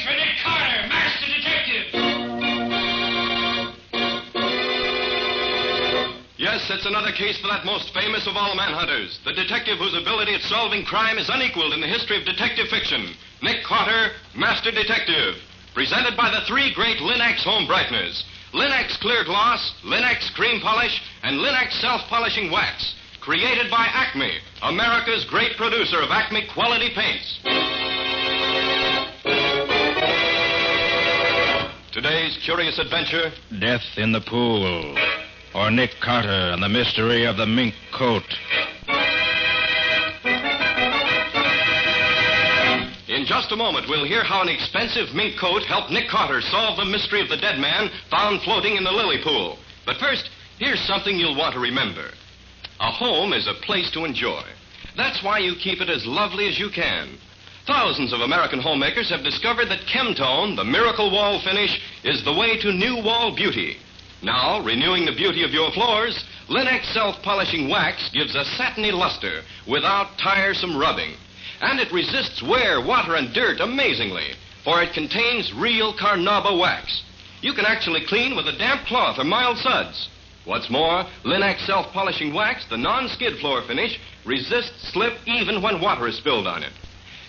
case for Nick Carter, Master Detective. Yes, it's another case for that most famous of all manhunters, the detective whose ability at solving crime is unequaled in the history of detective fiction, Nick Carter, Master Detective. Presented by the three great Linux home brighteners, Linux Clear Gloss, Linux Cream Polish, and Linux Self-Polishing Wax. Created by Acme, America's great producer of Acme quality paints. Today's curious adventure... Death in the Pool, or Nick Carter and the mystery of the mink coat. In just a moment, we'll hear how an expensive mink coat helped Nick Carter solve the mystery of the dead man found floating in the lily pool. But first, here's something you'll want to remember. A home is a place to enjoy. That's why you keep it as lovely as you can. Thousands of American homemakers have discovered that Chemtone, the miracle wall finish, is the way to new wall beauty. Now, renewing the beauty of your floors, Linux Self-Polishing Wax gives a satiny luster without tiresome rubbing. And it resists wear, water, and dirt amazingly, for it contains real carnauba wax. You can actually clean with a damp cloth or mild suds. What's more, Linux Self-Polishing Wax, the non-skid floor finish, resists slip even when water is spilled on it.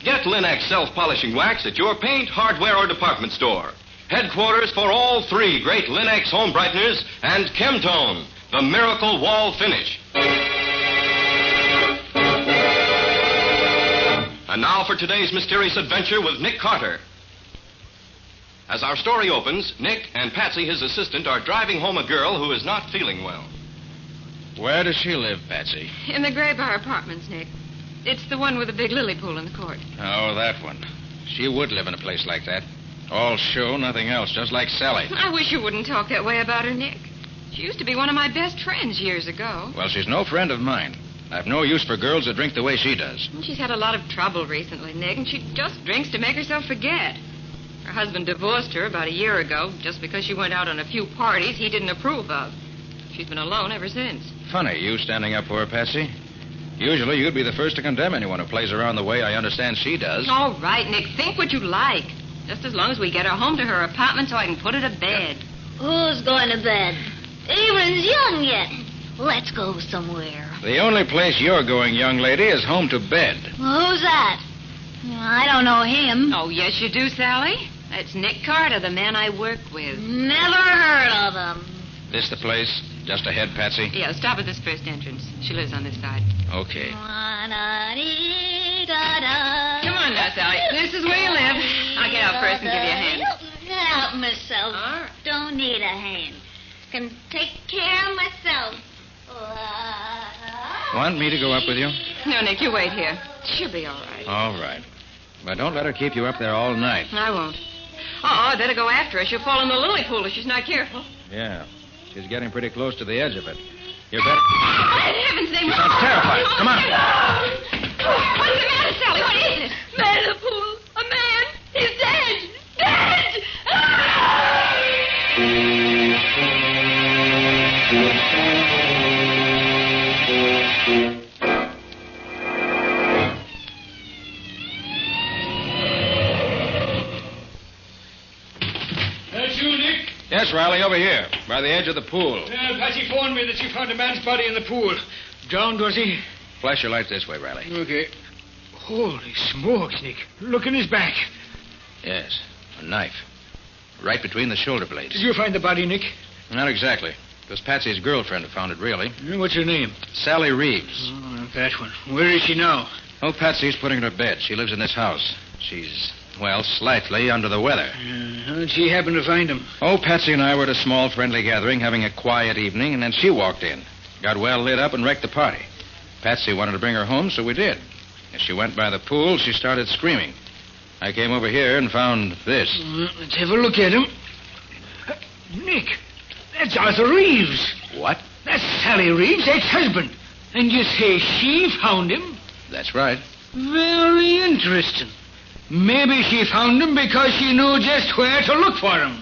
Get Linux Self-Polishing Wax at your paint, hardware, or department store. Headquarters for all three great Linux home brighteners and Chemtone, the miracle wall finish. And now for today's mysterious adventure with Nick Carter. As our story opens, Nick and Patsy, his assistant, are driving home a girl who is not feeling well. Where does she live, Patsy? In the Gray Bar Apartments, Nick. It's the one with the big lily pool in the court. Oh, that one. She would live in a place like that. All show, nothing else, just like Sally. I wish you wouldn't talk that way about her, Nick. She used to be one of my best friends years ago. Well, she's no friend of mine. I've no use for girls that drink the way she does. She's had a lot of trouble recently, Nick, and she just drinks to make herself forget. Her husband divorced her about a year ago just because she went out on a few parties he didn't approve of. She's been alone ever since. Funny, you standing up for her, Patsy. Usually you'd be the first to condemn anyone who plays around the way I understand she does. All right, Nick, think what you like. Just as long as we get her home to her apartment so I can put her to bed. Who's going to bed? Evening's young yet. Let's go somewhere. The only place you're going, young lady, is home to bed. Well, who's that? I don't know him. Oh, yes, you do, Sally. That's Nick Carter, the man I work with. Never heard of him. This the place? Just ahead, Patsy? Yeah, stop at this first entrance. She lives on this side. Okay. Come on now, Sally. This is where you live. I'll get out first and give you a hand. Help myself. All right. Don't need a hand. Can take care of myself. Want me to go up with you? No, Nick, you wait here. She'll be all right. All right. But don't let her keep you up there all night. I won't. Oh, I better go after her. She'll fall in the lily pool if she's not careful. Yeah. She's getting pretty close to the edge of it. You better... In heaven's name... She sounds terrified. Come on. What's the matter, Sally? What is it? Man in the pool. A man. He's dead. Dead! That's you, Nick? Yes, Riley, over here, by the edge of the pool. Patsy phoned me that she found a man's body in the pool. Drowned, was he? Flash your light this way, Riley. Okay. Holy smokes, Nick. Look in his back. Yes, a knife. Right between the shoulder blades. Did you find the body, Nick? Not exactly. It was Patsy's girlfriend who found it, really. What's her name? Sally Reeves. Oh, that one. Where is she now? Oh, Patsy's putting her to bed. She lives in this house. She's, well, slightly under the weather. How did she happen to find him? Oh, Patsy and I were at a small friendly gathering having a quiet evening, and then she walked in. Got well lit up and wrecked the party. Patsy wanted to bring her home, so we did. As she went by the pool, she started screaming. I came over here and found this. Let's have a look at him. Nick, that's Arthur Reeves. What? That's Sally Reeves' ex-husband. And you say she found him? That's right. Very interesting. Maybe she found him because she knew just where to look for him.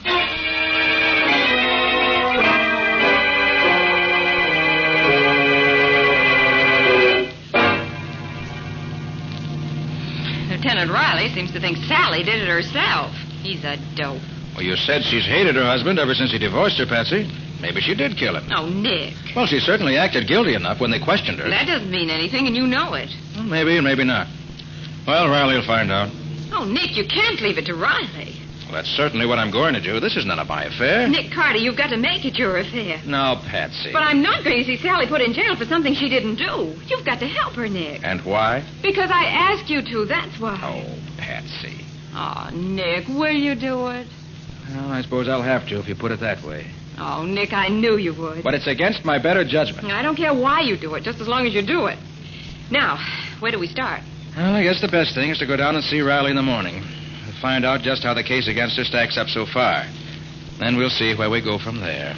Lieutenant Riley seems to think Sally did it herself. He's a dope. Well, you said she's hated her husband ever since he divorced her, Patsy. Maybe she did kill him. Oh, Nick. Well, she certainly acted guilty enough when they questioned her. That doesn't mean anything, and you know it. Well, maybe and maybe not. Well, Riley will find out. Oh, Nick, you can't leave it to Riley. Well, that's certainly what I'm going to do. This is none of my affair. Nick Carter, you've got to make it your affair. No, Patsy. But I'm not going to see Sally put in jail for something she didn't do. You've got to help her, Nick. And why? Because I asked you to, that's why. Oh, Patsy. Oh, Nick, will you do it? Well, I suppose I'll have to if you put it that way. Oh, Nick, I knew you would. But it's against my better judgment. I don't care why you do it, just as long as you do it. Now, where do we start? Well, I guess the best thing is to go down and see Riley in the morning. We'll find out just how the case against her stacks up so far. Then we'll see where we go from there.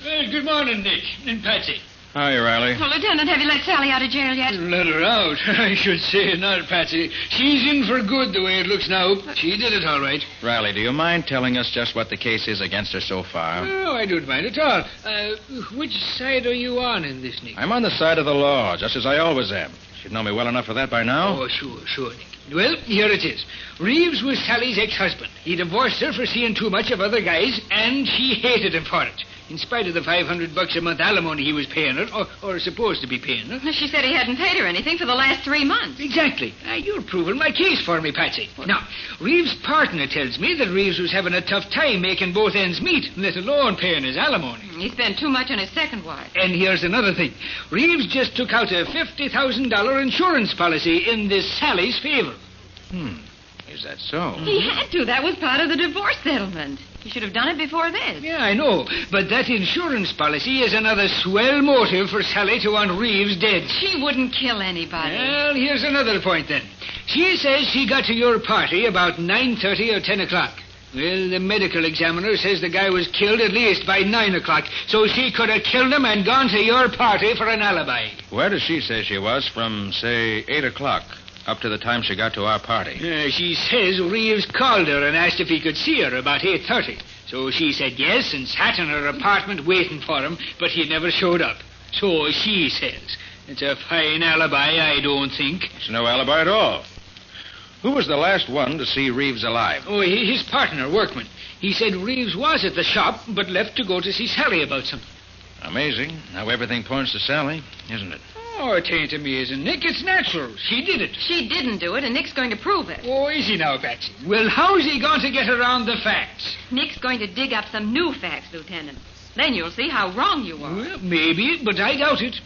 Well, good morning, Nick and Patsy. Hi, Riley. Well, Lieutenant, have you let Sally out of jail yet? Let her out. I should say not, Patsy. She's in for good the way it looks now. She did it all right. Riley, do you mind telling us just what the case is against her so far? Oh, I don't mind at all. Which side are you on in this, Nick? I'm on the side of the law, just as I always am. Should know me well enough for that by now. Oh, sure, Nick. Well, here it is. Reeves was Sally's ex-husband. He divorced her for seeing too much of other guys, and she hated him for it. In spite of the $500 a month alimony he was paying her, or supposed to be paying her. She said he hadn't paid her anything for the last 3 months. Exactly. You're proving my case for me, Patsy. Now, Reeves' partner tells me that Reeves was having a tough time making both ends meet, let alone paying his alimony. He spent too much on his second wife. And here's another thing. Reeves just took out a $50,000 insurance policy in this Sally's favor. Is that so? He had to. That was part of the divorce settlement. He should have done it before this. Yeah, I know. But that insurance policy is another swell motive for Sally to want Reeves dead. She wouldn't kill anybody. Well, here's another point then. She says she got to your party about 9:30 or 10 o'clock. Well, the medical examiner says the guy was killed at least by 9 o'clock, so she could have killed him and gone to your party for an alibi. Where does she say she was from, say, 8 o'clock up to the time she got to our party? She says Reeves called her and asked if he could see her about 8:30. So she said yes and sat in her apartment waiting for him, but he never showed up. So she says. It's a fine alibi, I don't think. It's no alibi at all. Who was the last one to see Reeves alive? Oh, his partner, Workman. He said Reeves was at the shop, but left to go to see Sally about something. Amazing how everything points to Sally, isn't it? Oh, it ain't amazing, Nick. It's natural. She did it. She didn't do it, and Nick's going to prove it. Oh, is he now, Patsy? Well, how's he going to get around the facts? Nick's going to dig up some new facts, Lieutenant. Then you'll see how wrong you are. Well, maybe, but I doubt it.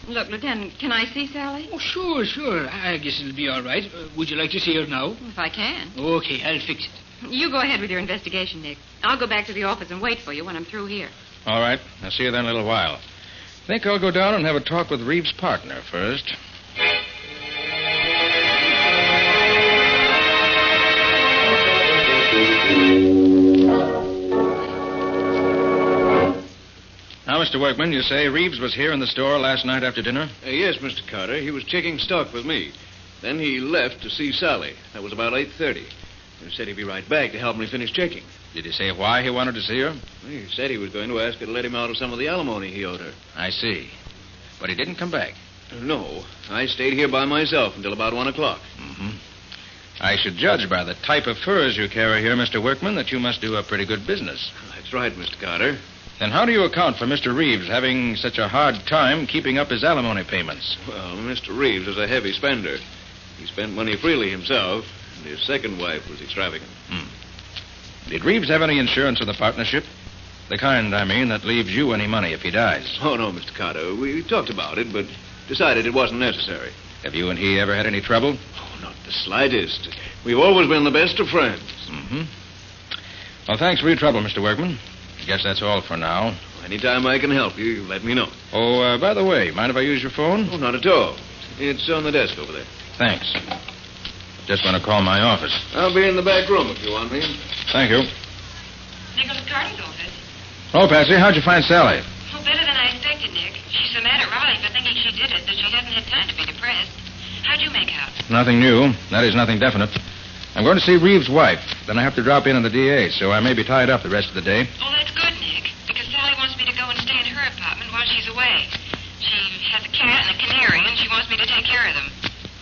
Look, Lieutenant, can I see Sally? Oh, sure. I guess it'll be all right. Would you like to see her now? If I can. Okay, I'll fix it. You go ahead with your investigation, Nick. I'll go back to the office and wait for you when I'm through here. All right. I'll see you then in a little while. Think I'll go down and have a talk with Reeves' partner first. Now, Mr. Workman, you say Reeves was here in the store last night after dinner? Yes, Mr. Carter. He was checking stock with me. Then he left to see Sally. That was about 8:30. He said he'd be right back to help me finish checking. Did he say why he wanted to see her? He said he was going to ask her to let him out of some of the alimony he owed her. I see. But he didn't come back. No. I stayed here by myself until about 1 o'clock. I should judge by the type of furs you carry here, Mr. Workman, that you must do a pretty good business. That's right, Mr. Carter. Then how do you account for Mr. Reeves having such a hard time keeping up his alimony payments? Well, Mr. Reeves is a heavy spender. He spent money freely himself, and his second wife was extravagant. Did Reeves have any insurance with the partnership? The kind, I mean, that leaves you any money if he dies. Oh, no, Mr. Carter. We talked about it, but decided it wasn't necessary. Have you and he ever had any trouble? Oh, not the slightest. We've always been the best of friends. Well, thanks for your trouble, Mr. Workman. I guess that's all for now. Anytime I can help you, let me know. Oh, by the way, mind if I use your phone? Oh, not at all. It's on the desk over there. Thanks. Just want to call my office. I'll be in the back room if you want me. Thank you. Nicholas Carter's office. Oh, Patsy, how'd you find Sally? Oh, better than I expected, Nick. She's so mad at Riley for thinking she did it that she hasn't had time to be depressed. How'd you make out? Nothing new. That is, nothing definite. I'm going to see Reeves' wife. Then I have to drop in on the DA, so I may be tied up the rest of the day. Oh, that's good, Nick, because Sally wants me to go and stay in her apartment while while she's away. She has a cat and a canary, and she wants me to take care of them.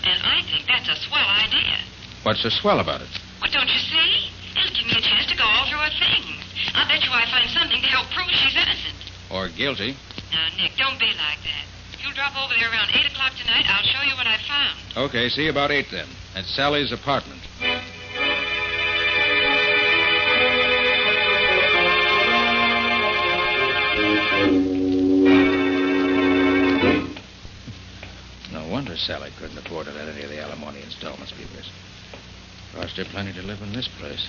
And I think that's a swell idea. What's so swell about it? What, don't you see? It'll give me a chance to go all through her things. I'll bet you I find something to help prove she's innocent. Or guilty. Now, Nick, don't be like that. If you'll drop over there around 8 o'clock tonight, I'll show you what I found. Okay, see you about 8 then. At Sally's apartment. No wonder Sally couldn't afford to let any of the alimony installments be missed. Cost her plenty to live in this place.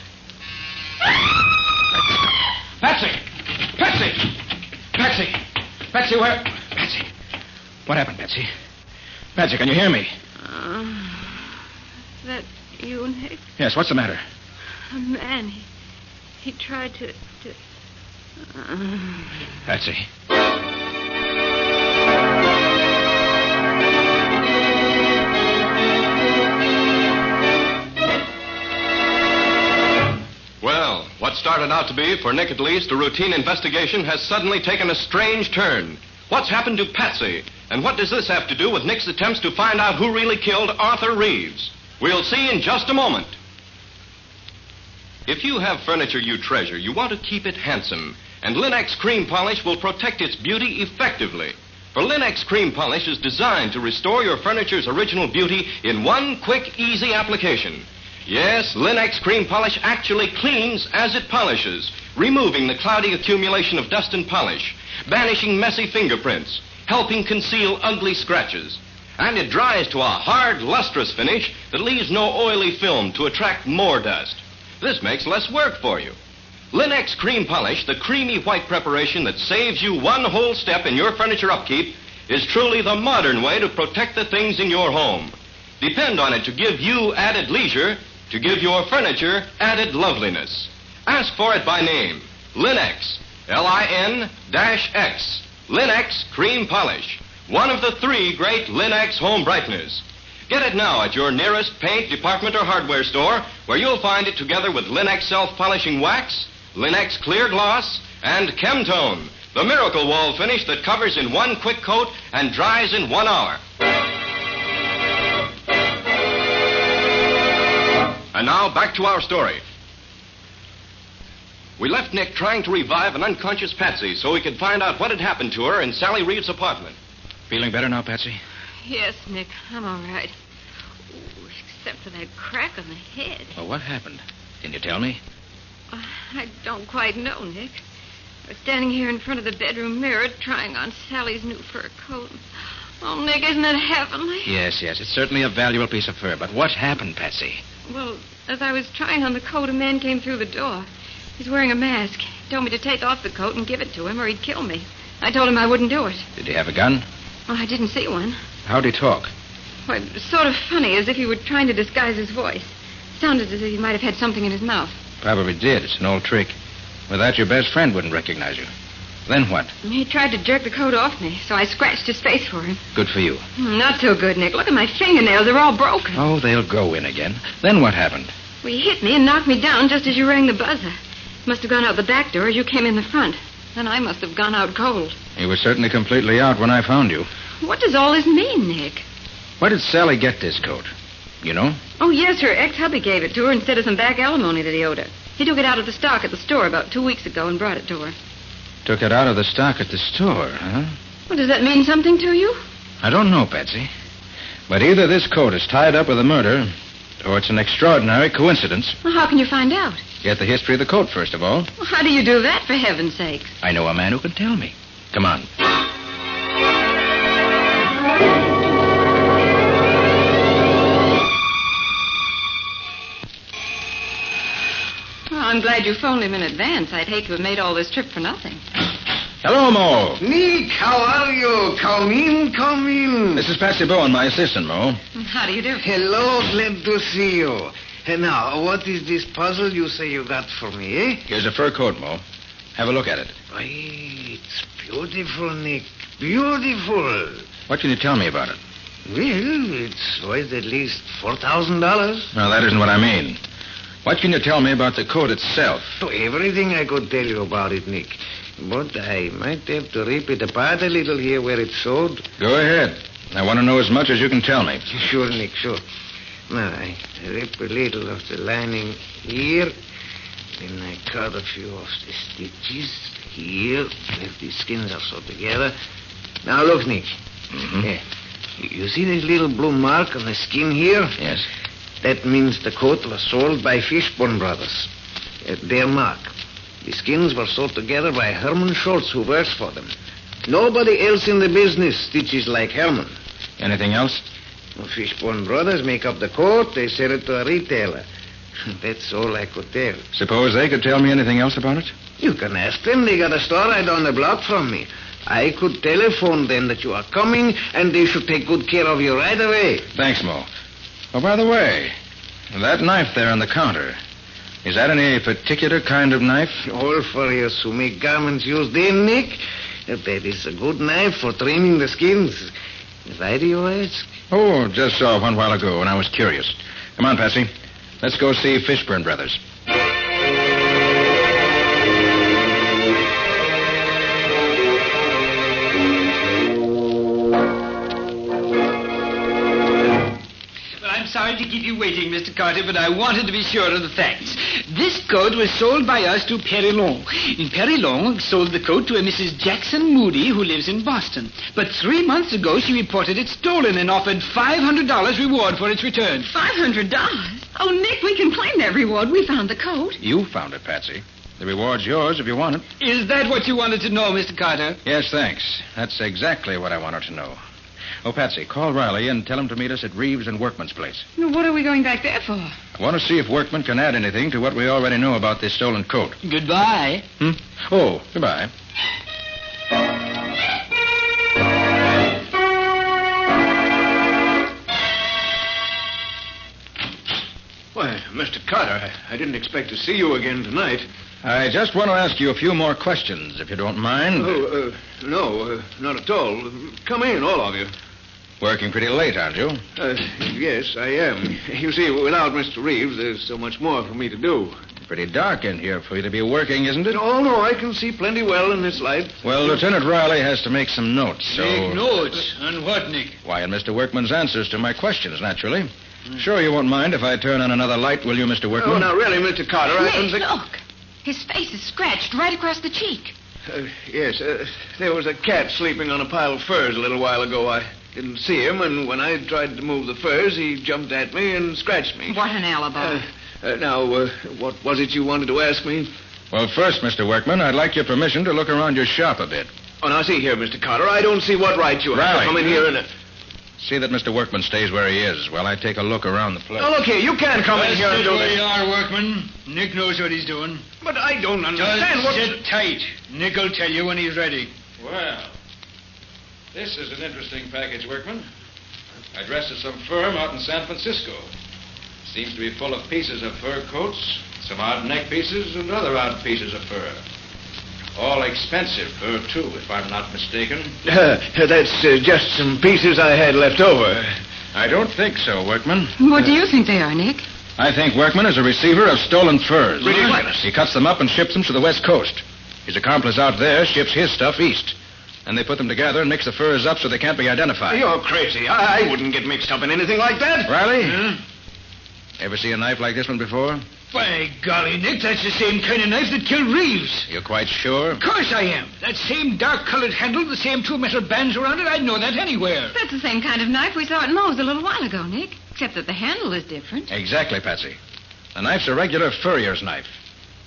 Patsy! Patsy! Patsy! Patsy, where? Patsy. What happened, Patsy? Patsy, can you hear me? That you, Nick? Yes, what's the matter? A man, he tried to... Patsy. Well, what started out to be, for Nick at least, a routine investigation has suddenly taken a strange turn. What's happened to Patsy? And what does this have to do with Nick's attempts to find out who really killed Arthur Reeves? We'll see in just a moment. If you have furniture you treasure, you want to keep it handsome. And Linex Cream Polish will protect its beauty effectively. For Linex Cream Polish is designed to restore your furniture's original beauty in one quick, easy application. Yes, Linex Cream Polish actually cleans as it polishes, removing the cloudy accumulation of dust and polish, banishing messy fingerprints, helping conceal ugly scratches. And it dries to a hard, lustrous finish that leaves no oily film to attract more dust. This makes less work for you. Linex Cream Polish, the creamy white preparation that saves you one whole step in your furniture upkeep, is truly the modern way to protect the things in your home. Depend on it to give you added leisure, to give your furniture added loveliness. Ask for it by name. Linex. Lin-X. Linex Cream Polish. One of the 3 great Linex home brighteners. Get it now at your nearest paint, department, or hardware store, where you'll find it together with Linex self-polishing wax, Linex clear gloss, and Chemtone, the miracle wall finish that covers in one quick coat and dries in 1 hour. And now, back to our story. We left Nick trying to revive an unconscious Patsy so he could find out what had happened to her in Sally Reeves' apartment. Feeling better now, Patsy? Yes, Nick, I'm all right. Ooh, except for that crack on the head. Well, what happened? Can you tell me? I don't quite know, Nick. I was standing here in front of the bedroom mirror trying on Sally's new fur coat. Oh, Nick, isn't it heavenly? Yes, it's certainly a valuable piece of fur. But what happened, Patsy? Well, as I was trying on the coat, a man came through the door. He's wearing a mask. He told me to take off the coat and give it to him or he'd kill me. I told him I wouldn't do it. Did he have a gun? Oh, I didn't see one. How'd he talk? Well, it was sort of funny, as if he were trying to disguise his voice. Sounded as if he might have had something in his mouth. Probably did. It's an old trick. Without your best friend wouldn't recognize you. Then what? He tried to jerk the coat off me, so I scratched his face for him. Good for you. Not so good, Nick. Look at my fingernails. They're all broken. Oh, they'll grow in again. Then what happened? Well, he hit me and knocked me down just as you rang the buzzer. You must have gone out the back door as you came in the front. Then I must have gone out cold. You were certainly completely out when I found you. What does all this mean, Nick? Where did Sally get this coat? You know? Oh, yes, her ex-hubby gave it to her instead of some back alimony that he owed her. He took it out of the stock at the store about 2 weeks ago and brought it to her. Took it out of the stock at the store, huh? Well, does that mean something to you? I don't know, Patsy. But either this coat is tied up with a murder, or it's an extraordinary coincidence. Well, how can you find out? Get the history of the coat, first of all. Well, how do you do that, for heaven's sakes? I know a man who can tell me. Come on. Well, I'm glad you phoned him in advance. I'd hate to have made all this trip for nothing. Hello, Mo. Nick, how are you? Come in, come in. This is Patsy Bowen, my assistant, Mo. How do you do? Hello, glad to see you. And now, what is this puzzle you say you got for me, eh? Here's a fur coat, Mo. Have a look at it. Why, it's beautiful, Nick. Beautiful. What can you tell me about it? Well, it's worth at least $4,000. No, that isn't what I mean. What can you tell me about the coat itself? Everything I could tell you about it, Nick. But I might have to rip it apart a little here where it's sewed. Go ahead. I want to know as much as you can tell me. Sure, Nick, sure. Now, I rip a little of the lining here. Then I cut a few of the stitches here, where the skins are sewed together. Now, look, Nick. Mm-hmm. Yeah. You see this little blue mark on the skin here? Yes. That means the coat was sold by Fishburne Brothers. Their mark. The skins were sewed together by Herman Schultz, who works for them. Nobody else in the business stitches like Herman. Anything else? Well, Fishburne Brothers make up the coat. They sell it to a retailer. That's all I could tell. Suppose they could tell me anything else about it? You can ask them. They got a store right down the block from me. I could telephone them that you are coming, and they should take good care of you right away. Thanks, Mo. Oh, by the way, that knife there on the counter, is that any particular kind of knife? All for us who make garments use them, Nick. That is a good knife for trimming the skins. Why do you ask? Oh, just saw one while ago, and I was curious. Come on, Patsy. Let's go see Fishburne Brothers. Sorry to keep you waiting, Mr. Carter, but I wanted to be sure of the facts. This coat was sold by us to Perilon. And Perilon sold the coat to a Mrs. Jackson Moody, who lives in Boston. But 3 months ago, she reported it stolen and offered $500 reward for its return. $500? Oh, Nick, we can claim that reward. We found the coat. You found it, Patsy. The reward's yours if you want it. Is that what you wanted to know, Mr. Carter? Yes, thanks. That's exactly what I wanted to know. Oh, Patsy, call Riley and tell him to meet us at Reeves and Workman's place. What are we going back there for? I want to see if Workman can add anything to what we already know about this stolen coat. Goodbye. Oh, goodbye. Why, Mr. Carter, I didn't expect to see you again tonight. I just want to ask you a few more questions, if you don't mind. No, not at all. Come in, all of you. Working pretty late, aren't you? Yes, I am. You see, without Mr. Reeves, there's so much more for me to do. Pretty dark in here for you to be working, isn't it? No, I can see plenty well in this light. Well, Lieutenant Riley has to make some notes, so... Make notes? On what, Nick? Why, in Mr. Workman's answers to my questions, naturally. Sure you won't mind if I turn on another light, will you, Mr. Workman? Oh, now, really, Mr. Carter, I don't Nick, think... look. His face is scratched right across the cheek. Yes, there was a cat sleeping on a pile of furs a little while ago. I didn't see him, and when I tried to move the furs, he jumped at me and scratched me. What an alibi. Now, what was it you wanted to ask me? Well, first, Mr. Workman, I'd like your permission to look around your shop a bit. Oh, now, see here, Mr. Carter, I don't see what right you have to come in here and... See that Mr. Workman stays where he is while I take a look around the place. Now, look here, you can't come in here and Sit do where this. you are, Workman. Nick knows what he's doing. But I don't understand Just sit tight. Nick will tell you when he's ready. Well, this is an interesting package, Workman. Addressed to some firm out in San Francisco. Seems to be full of pieces of fur coats, some odd neck pieces, and other odd pieces of fur. All expensive fur, too, if I'm not mistaken. That's just some pieces I had left over. I don't think so, Workman. What do you think they are, Nick? I think Workman is a receiver of stolen furs. Ridiculous. He cuts them up and ships them to the West Coast. His accomplice out there ships his stuff east. And they put them together and mix the furs up so they can't be identified. You're crazy. I wouldn't get mixed up in anything like that. Riley? Ever see a knife like this one before? By golly, Nick, that's the same kind of knife that killed Reeves. You're quite sure? Of course I am. That same dark-colored handle, the same two metal bands around it, I'd know that anywhere. That's the same kind of knife we saw at Moe's a little while ago, Nick. Except that the handle is different. Exactly, Patsy. The knife's a regular furrier's knife.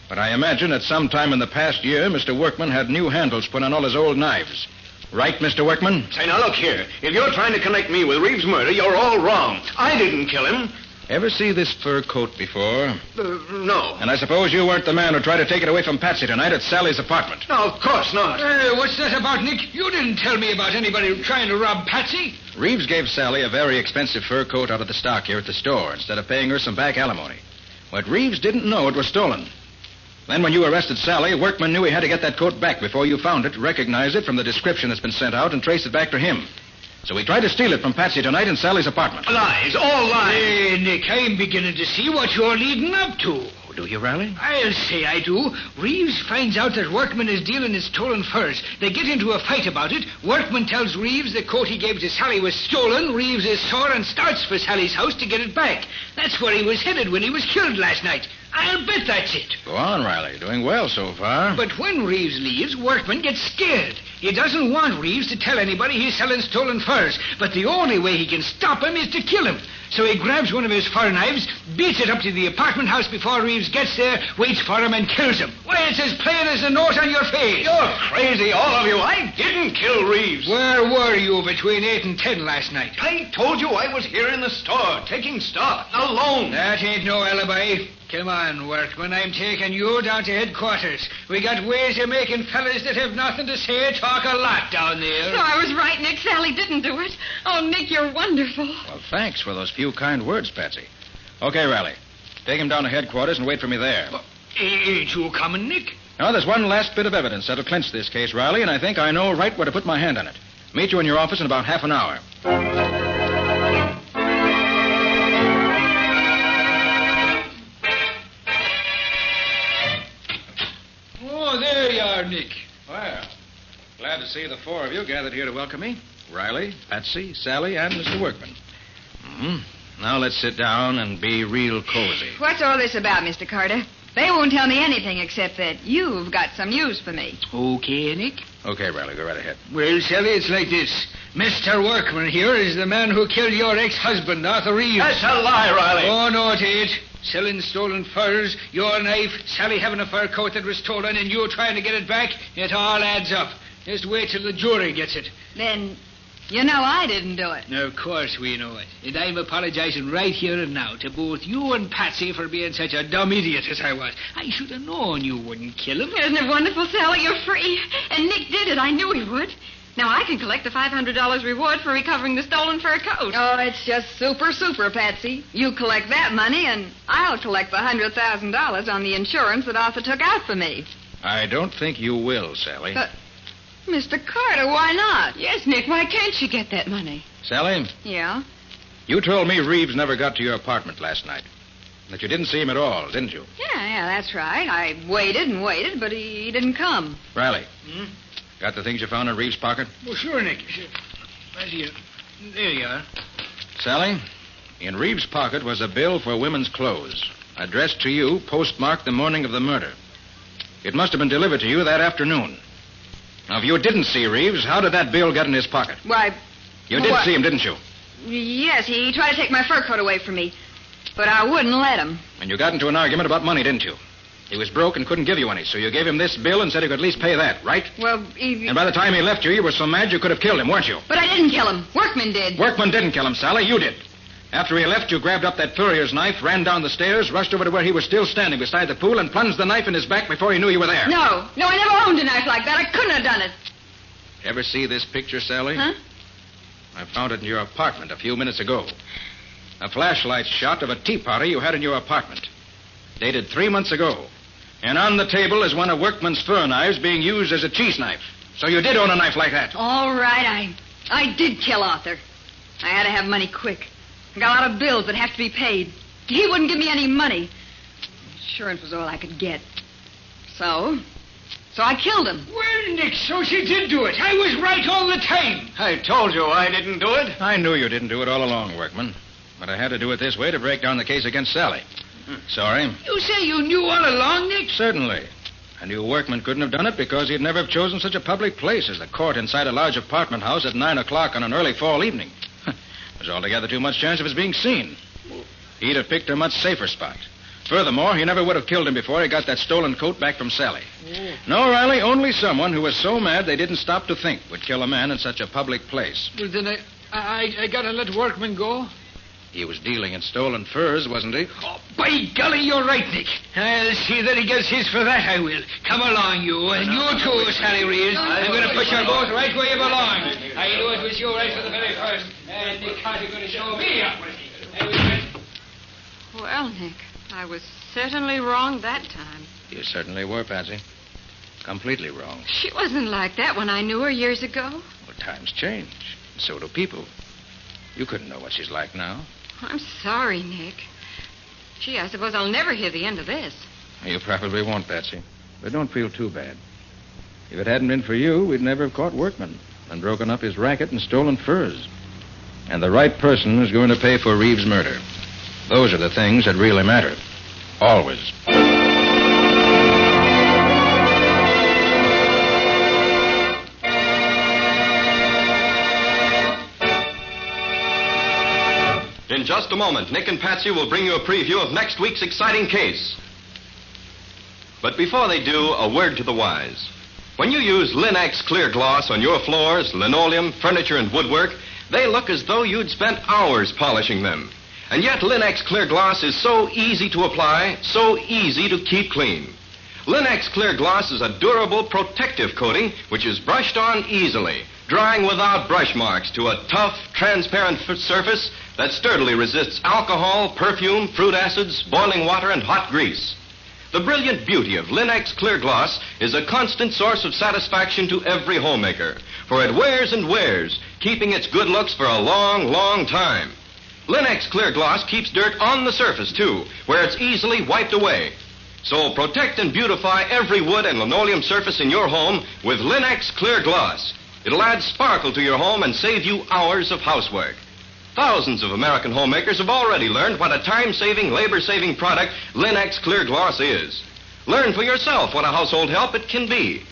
But I imagine at some time in the past year, Mr. Workman had new handles put on all his old knives. Right, Mr. Workman? Say, now, look here. If you're trying to connect me with Reeves' murder, you're all wrong. I didn't kill him. Ever see this fur coat before? No. And I suppose you weren't the man who tried to take it away from Patsy tonight at Sally's apartment. No, of course not. What's that about, Nick? You didn't tell me about anybody trying to rob Patsy. Reeves gave Sally a very expensive fur coat out of the stock here at the store instead of paying her some back alimony. But Reeves didn't know it was stolen. Then when you arrested Sally, Workman knew he had to get that coat back before you found it, recognize it from the description that's been sent out, and trace it back to him. So he tried to steal it from Patsy tonight in Sally's apartment. Lies, all lies. Hey, Nick, I'm beginning to see what you're leading up to. Do you, Riley? I'll say I do. Reeves finds out that Workman is dealing in stolen furs. They get into a fight about it. Workman tells Reeves the coat he gave to Sally was stolen. Reeves is sore and starts for Sally's house to get it back. That's where he was headed when he was killed last night. I'll bet that's it. Go on, Riley. Doing well so far. But when Reeves leaves, Workman gets scared. He doesn't want Reeves to tell anybody he's selling stolen furs. But the only way he can stop him is to kill him. So he grabs one of his fur knives, beats it up to the apartment house before Reeves gets there, waits for him, and kills him. Why, it's as plain as a note on your face. You're crazy, all of you. I didn't kill Reeves. Where were you between 8 and 10 last night? I told you I was here in the store, taking stock, alone. That ain't no alibi. Come on, Workman. I'm taking you down to headquarters. We got ways of making fellas that have nothing to say talk a lot down there. So I was right, Nick. Sally didn't do it. Oh, Nick, you're wonderful. Well, thanks for those few kind words, Patsy. Okay, Riley. Take him down to headquarters and wait for me there. Ain't you coming, Nick? Now, there's one last bit of evidence that'll clinch this case, Riley, and I think I know right where to put my hand on it. Meet you in your office in about half an hour. Oh, there you are, Nick. Well, glad to see the four of you gathered here to welcome me. Riley, Patsy, Sally, and Mr. Workman. Now let's sit down and be real cozy. What's all this about, Mr. Carter? They won't tell me anything except that you've got some news for me. Okay, Nick. Okay, Riley, go right ahead. Well, Sally, it's like this. Mr. Workman here is the man who killed your ex-husband, Arthur Reeves. That's a lie, Riley. Oh, no, it ain't. Selling stolen furs, your knife, Sally having a fur coat that was stolen, and you trying to get it back, it all adds up. Just wait till the jury gets it. Then, you know I didn't do it. Of course we know it. And I'm apologizing right here and now to both you and Patsy for being such a dumb idiot as I was. I should have known you wouldn't kill him. Isn't it wonderful, Sally? You're free. And Nick did it. I knew he would. Now I can collect the $500 reward for recovering the stolen fur coat. Oh, it's just super, Patsy. You collect that money, and I'll collect the $100,000 on the insurance that Arthur took out for me. I don't think you will, Sally. But, Mr. Carter, why not? Yes, Nick, why can't she get that money? Sally, Yeah? you told me Reeves never got to your apartment last night. That you didn't see him at all, didn't you? Yeah, that's right. I waited and waited, but he didn't come. Riley. Got the things you found in Reeves' pocket? Well, sure, Nick. Sure. Right here. There you are. Sally, in Reeves' pocket was a bill for women's clothes, addressed to you, postmarked the morning of the murder. It must have been delivered to you that afternoon. Now, if you didn't see Reeves, how did that bill get in his pocket? Why... You did see him, didn't you? Yes, he tried to take my fur coat away from me, but I wouldn't let him. And you got into an argument about money, didn't you? He was broke and couldn't give you any, so you gave him this bill and said he could at least pay that, right? Well, he... And by the time he left you, you were so mad you could have killed him, weren't you? But I didn't kill him. Workman did. Workman didn't kill him, Sally. You did. After he left, you grabbed up that furrier's knife, ran down the stairs, rushed over to where he was still standing beside the pool, and plunged the knife in his back before he knew you were there. No, I never owned a knife like that. I couldn't have done it. Ever see this picture, Sally? Huh? I found it in your apartment a few minutes ago. A flashlight shot of a tea party you had in your apartment. Dated 3 months ago. And on the table is one of Workman's fur knives being used as a cheese knife. So you did own a knife like that. All right, I did kill Arthur. I had to have money quick. I got a lot of bills that have to be paid. He wouldn't give me any money. Insurance was all I could get. So I killed him. Well, Nick, so she did do it. I was right all the time. I told you I didn't do it. I knew you didn't do it all along, Workman. But I had to do it this way to break down the case against Sally. Sorry. You say you knew all along, Nick? Certainly. I knew Workman couldn't have done it because he'd never have chosen such a public place as the court inside a large apartment house at 9 o'clock on an early fall evening. There's altogether too much chance of his being seen. He'd have picked a much safer spot. Furthermore, he never would have killed him before he got that stolen coat back from Sally. No, Riley, only someone who was so mad they didn't stop to think would kill a man in such a public place. Well, then I gotta let Workman go? He was dealing in stolen furs, wasn't he? Oh, by golly, you're right, Nick. I'll see that he gets his for that, I will. Come along, you. And you too, Sally Reeves. I'm going to put you both right where you belong. I knew it was you right from the very first. And Nick Carter's going to show me up. Well, Nick, I was certainly wrong that time. You certainly were, Patsy. Completely wrong. She wasn't like that when I knew her years ago. Well, times change. So do people. You couldn't know what she's like now. I'm sorry, Nick. Gee, I suppose I'll never hear the end of this. You probably won't, Patsy. But don't feel too bad. If it hadn't been for you, we'd never have caught Workman and broken up his racket and stolen furs. And the right person is going to pay for Reeves' murder. Those are the things that really matter. Always. In just a moment, Nick and Patsy will bring you a preview of next week's exciting case. But before they do, a word to the wise. When you use Linex Clear Gloss on your floors, linoleum, furniture, and woodwork, they look as though you'd spent hours polishing them. And yet Linex Clear Gloss is so easy to apply, so easy to keep clean. Linex Clear Gloss is a durable, protective coating which is brushed on easily, drying without brush marks to a tough, transparent surface that sturdily resists alcohol, perfume, fruit acids, boiling water, and hot grease. The brilliant beauty of Linex Clear Gloss is a constant source of satisfaction to every homemaker, for it wears and wears, keeping its good looks for a long, long time. Linex Clear Gloss keeps dirt on the surface, too, where it's easily wiped away. So protect and beautify every wood and linoleum surface in your home with Linex Clear Gloss. It'll add sparkle to your home and save you hours of housework. Thousands of American homemakers have already learned what a time-saving, labor-saving product Linex Clear Gloss is. Learn for yourself what a household help it can be.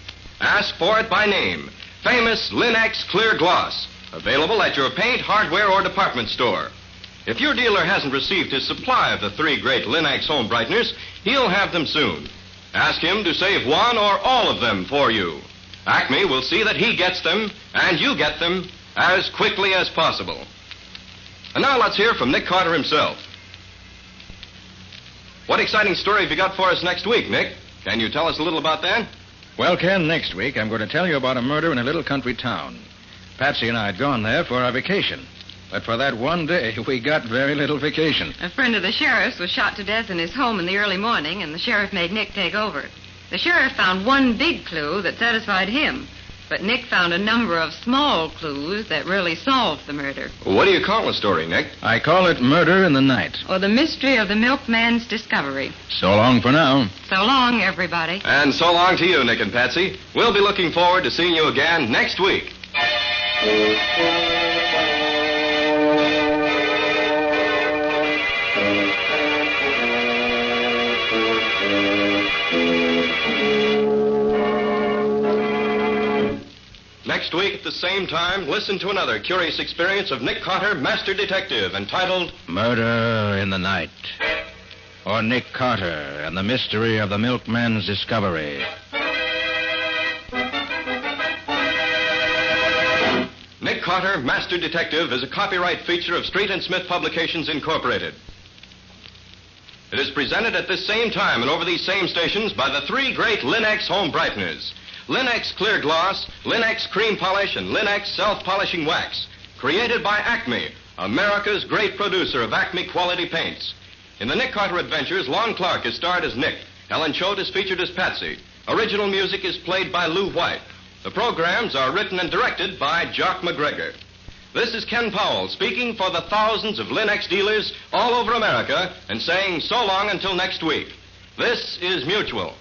Ask for it by name. Famous Linex Clear Gloss. Available at your paint, hardware, or department store. If your dealer hasn't received his supply of the 3 great Linex home brighteners, he'll have them soon. Ask him to save one or all of them for you. Acme will see that he gets them, and you get them, as quickly as possible. And now let's hear from Nick Carter himself. What exciting story have you got for us next week, Nick? Can you tell us a little about that? Well, Ken, next week I'm going to tell you about a murder in a little country town. Patsy and I had gone there for our vacation. But for that one day, we got very little vacation. A friend of the sheriff's was shot to death in his home in the early morning, and the sheriff made Nick take over. The sheriff found one big clue that satisfied him, but Nick found a number of small clues that really solved the murder. What do you call the story, Nick? I call it Murder in the Night. Or the mystery of the milkman's discovery. So long for now. So long, everybody. And so long to you, Nick and Patsy. We'll be looking forward to seeing you again next week. Next week at the same time, listen to another curious experience of Nick Carter, Master Detective, entitled Murder in the Night. Or Nick Carter and the Mystery of the Milkman's Discovery. Nick Carter, Master Detective, is a copyright feature of Street and Smith Publications, Incorporated. It is presented at this same time and over these same stations by the 3 great Linex home brighteners. Linex Clear Gloss, Linex Cream Polish, and Linex Self-Polishing Wax. Created by Acme, America's great producer of Acme quality paints. In the Nick Carter Adventures, Lon Clark is starred as Nick. Helen Choate is featured as Patsy. Original music is played by Lou White. The programs are written and directed by Jock McGregor. This is Ken Powell speaking for the thousands of Linex dealers all over America and saying so long until next week. This is Mutual.